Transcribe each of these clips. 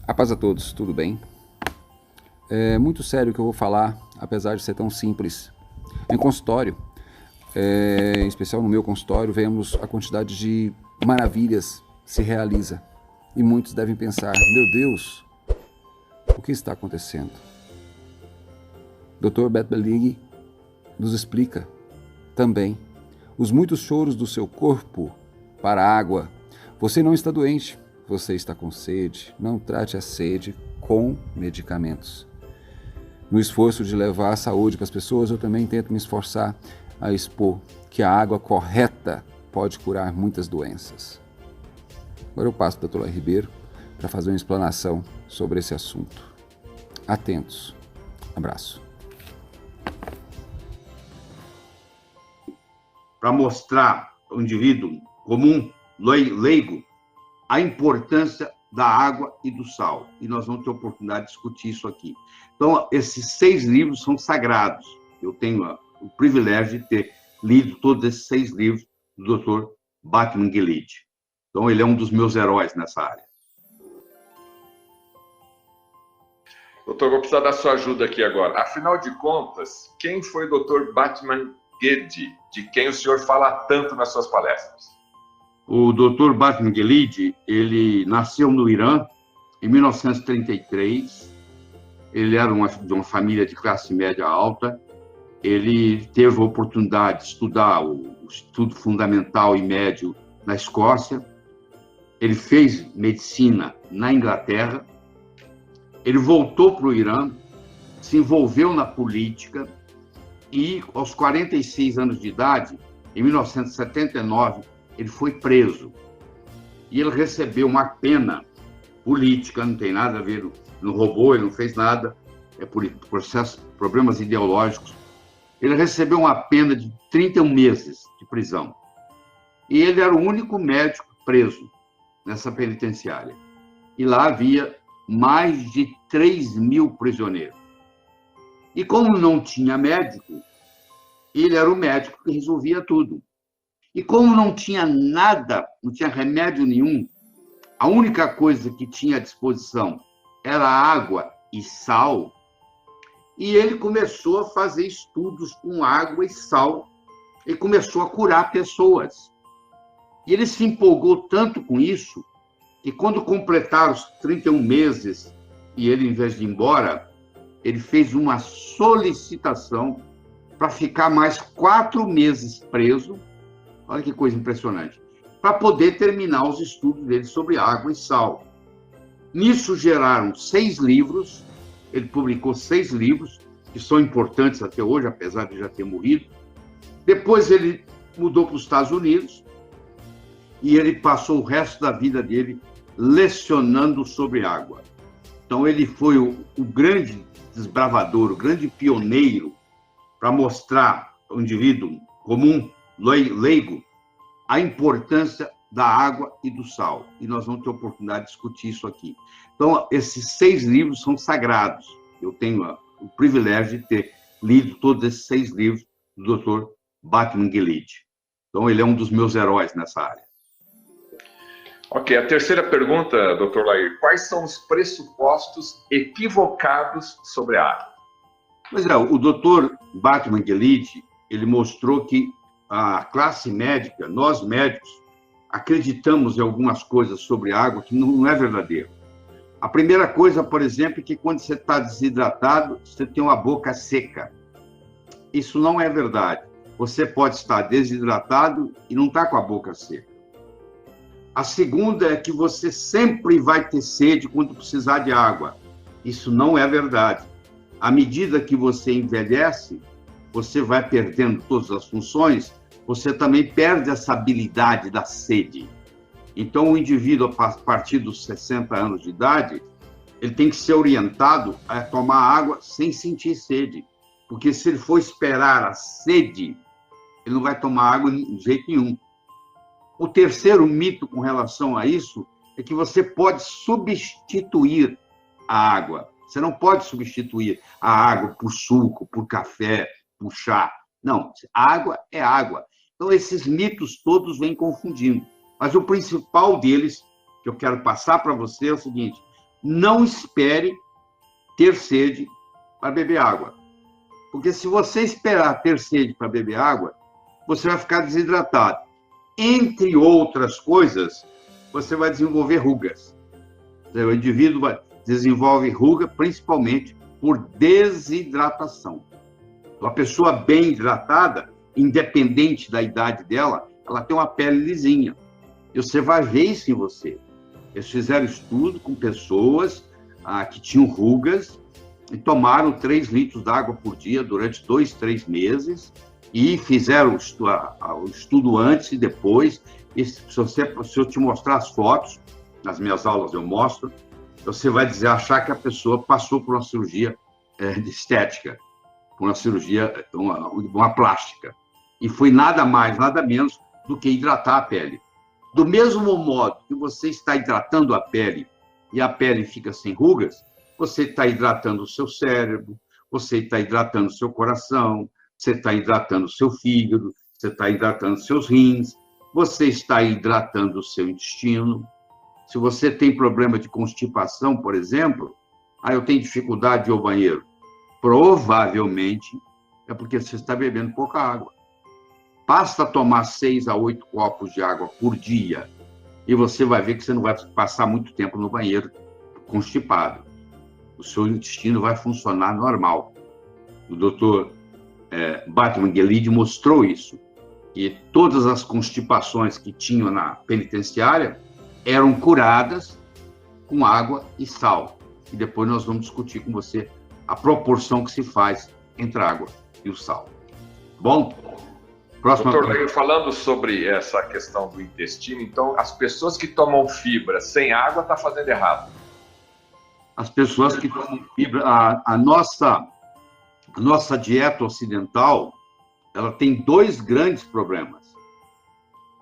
A paz a todos, tudo bem? É muito sério o que eu vou falar, apesar de ser tão simples. Em consultório, em especial no meu consultório, vemos a quantidade de maravilhas se realiza. E muitos devem pensar, meu Deus, o que está acontecendo? Dr. Beth Bellig nos explica também os muitos choros do seu corpo para a água. Você não está doente, você está com sede. Não trate a sede com medicamentos. No esforço de levar a saúde para as pessoas, eu também tento me esforçar a expor que a água correta pode curar muitas doenças. Agora eu passo para o Dr. Lai Ribeiro para fazer uma explanação sobre esse assunto. Atentos. Abraço. Para mostrar ao indivíduo comum, leigo, a importância da água e do sal. E nós vamos ter a oportunidade de discutir isso aqui. Então, esses 6 livros são sagrados. Eu tenho o privilégio de ter lido todos esses 6 livros do Dr. Batman Gilid. Então, ele é um dos meus heróis nessa área. Doutor, vou precisar da sua ajuda aqui agora. Afinal de contas, quem foi o Dr. Batman Gilid, de quem o senhor fala tanto nas suas palestras? O Dr. Batman Gilid, ele nasceu no Irã em 1933. Ele era de uma família de classe média alta. Ele teve a oportunidade de estudar o estudo fundamental e médio na Escócia. Ele fez medicina na Inglaterra. Ele voltou para o Irã, se envolveu na política e, aos 46 anos de idade, em 1979, ele foi preso. E ele recebeu uma pena política, não tem nada a ver, não roubou, ele não fez nada, é por problemas ideológicos. Ele recebeu uma pena de 31 meses de prisão. E ele era o único médico preso nessa penitenciária. E lá havia mais de 3.000 prisioneiros. E como não tinha médico, ele era o médico que resolvia tudo. E como não tinha nada, não tinha remédio nenhum, a única coisa que tinha à disposição era água e sal, e ele começou a fazer estudos com água e sal, e começou a curar pessoas. E ele se empolgou tanto com isso, que quando completaram os 31 meses, e ele, em vez de ir embora, ele fez uma solicitação para ficar mais 4 meses preso. Olha que coisa impressionante. Para poder terminar os estudos dele sobre água e sal. Nisso geraram 6 livros. Ele publicou 6 livros, que são importantes até hoje, apesar de já ter morrido. Depois ele mudou para os Estados Unidos e ele passou o resto da vida dele lecionando sobre água. Então ele foi o grande desbravador, o grande pioneiro para mostrar ao indivíduo comum, leigo, a importância da água e do sal. E nós vamos ter a oportunidade de discutir isso aqui. Então, esses 6 livros são sagrados. Eu tenho o privilégio de ter lido todos esses 6 livros do Dr. Batman Gilid. Então, ele é um dos meus heróis nessa área. Ok, a terceira pergunta, Dr. Lai. Quais são os pressupostos equivocados sobre a água? Pois é, o Dr. Batman Gilid, ele mostrou que a classe médica, nós médicos, acreditamos em algumas coisas sobre água que não é verdadeiro. A primeira coisa, por exemplo, é que quando você está desidratado, você tem uma boca seca. Isso não é verdade. Você pode estar desidratado e não está com a boca seca. A segunda é que você sempre vai ter sede quando precisar de água. Isso não é verdade. À medida que você envelhece, você vai perdendo todas as funções, você também perde essa habilidade da sede. Então, o indivíduo, a partir dos 60 anos de idade, ele tem que ser orientado a tomar água sem sentir sede. Porque se ele for esperar a sede, ele não vai tomar água de jeito nenhum. O terceiro mito com relação a isso é que você pode substituir a água. Você não pode substituir a água por suco, por café, por chá. Não, água é água. Então, esses mitos todos vêm confundindo. Mas o principal deles, que eu quero passar para você, é o seguinte: não espere ter sede para beber água. Porque se você esperar ter sede para beber água, você vai ficar desidratado. Entre outras coisas, você vai desenvolver rugas. O indivíduo desenvolve ruga principalmente por desidratação. Uma pessoa bem hidratada, independente da idade dela, ela tem uma pele lisinha. E você vai ver isso em você. Eles fizeram estudo com pessoas que tinham rugas e tomaram 3 litros d'água por dia durante 2, 3 meses e fizeram o estudo antes e depois. E se eu te mostrar as fotos, nas minhas aulas eu mostro, você vai achar que a pessoa passou por uma cirurgia de estética, por uma cirurgia, uma plástica. E foi nada mais, nada menos do que hidratar a pele. Do mesmo modo que você está hidratando a pele e a pele fica sem rugas, você está hidratando o seu cérebro, você está hidratando o seu coração, você está hidratando o seu fígado, você está hidratando os seus rins, você está hidratando o seu intestino. Se você tem problema de constipação, por exemplo, eu tenho dificuldade de ir ao banheiro, provavelmente é porque você está bebendo pouca água. Basta tomar 6 a 8 copos de água por dia e você vai ver que você não vai passar muito tempo no banheiro constipado. O seu intestino vai funcionar normal. O Dr. Batman-Gelid mostrou isso, que todas as constipações que tinham na penitenciária eram curadas com água e sal. E depois nós vamos discutir com você a proporção que se faz entre a água e o sal. Bom? Próxima. Doutor, falando sobre essa questão do intestino, então, as pessoas que tomam fibra sem água estão fazendo errado. As pessoas que tomam fibra... A nossa dieta ocidental, ela tem 2 grandes problemas.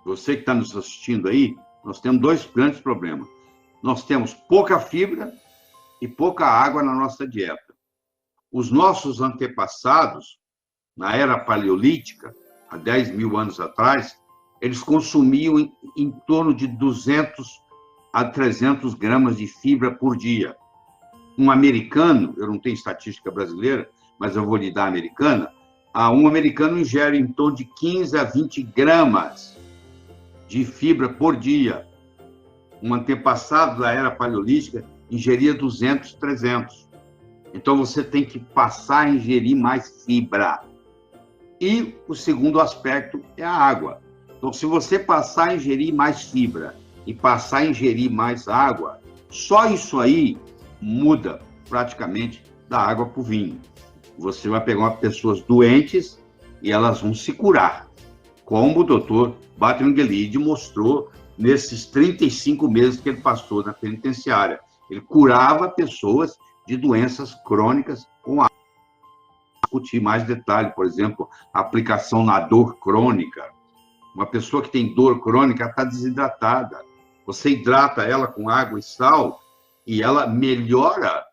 Você que está nos assistindo aí, nós temos 2 grandes problemas. Nós temos pouca fibra e pouca água na nossa dieta. Os nossos antepassados, na era paleolítica, há 10 mil anos atrás, eles consumiam em torno de 200 a 300 gramas de fibra por dia. Um americano, eu não tenho estatística brasileira, mas eu vou lhe dar a americana, um americano ingere em torno de 15 a 20 gramas de fibra por dia. Um antepassado da era paleolítica ingeria 200, 300. Então, você tem que passar a ingerir mais fibra. E o segundo aspecto é a água. Então, se você passar a ingerir mais fibra e passar a ingerir mais água, só isso aí muda praticamente da água para o vinho. Você vai pegar pessoas doentes e elas vão se curar, como o Dr. Batman-Gelid mostrou nesses 35 meses que ele passou na penitenciária. Ele curava pessoas de doenças crônicas com água. Discutir mais detalhe, por exemplo, a aplicação na dor crônica. Uma pessoa que tem dor crônica está desidratada. Você hidrata ela com água e sal e ela melhora,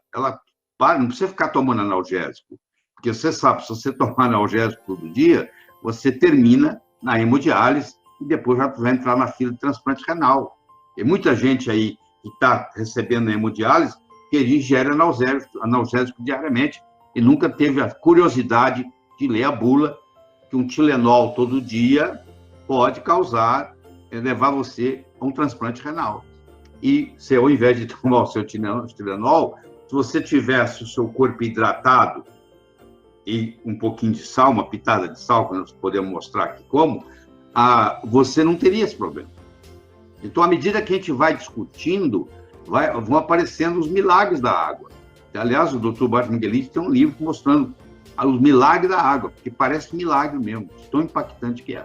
não precisa ficar tomando analgésico, porque você sabe, se você tomar analgésico todo dia, você termina na hemodiálise e depois vai entrar na fila de transplante renal. Tem muita gente aí que está recebendo hemodiálise que ingere analgésico diariamente e nunca teve a curiosidade de ler a bula que um Tilenol todo dia pode levar você a um transplante renal. E se ao invés de tomar o seu Tilenol, se você tivesse o seu corpo hidratado e um pouquinho de sal, uma pitada de sal, que nós podemos mostrar aqui como, você não teria esse problema. Então, à medida que a gente vai discutindo, vão aparecendo os milagres da água. Aliás, o Dr. Batman-Gelid tem um livro mostrando os milagres da água, porque parece milagre mesmo, tão impactante que é.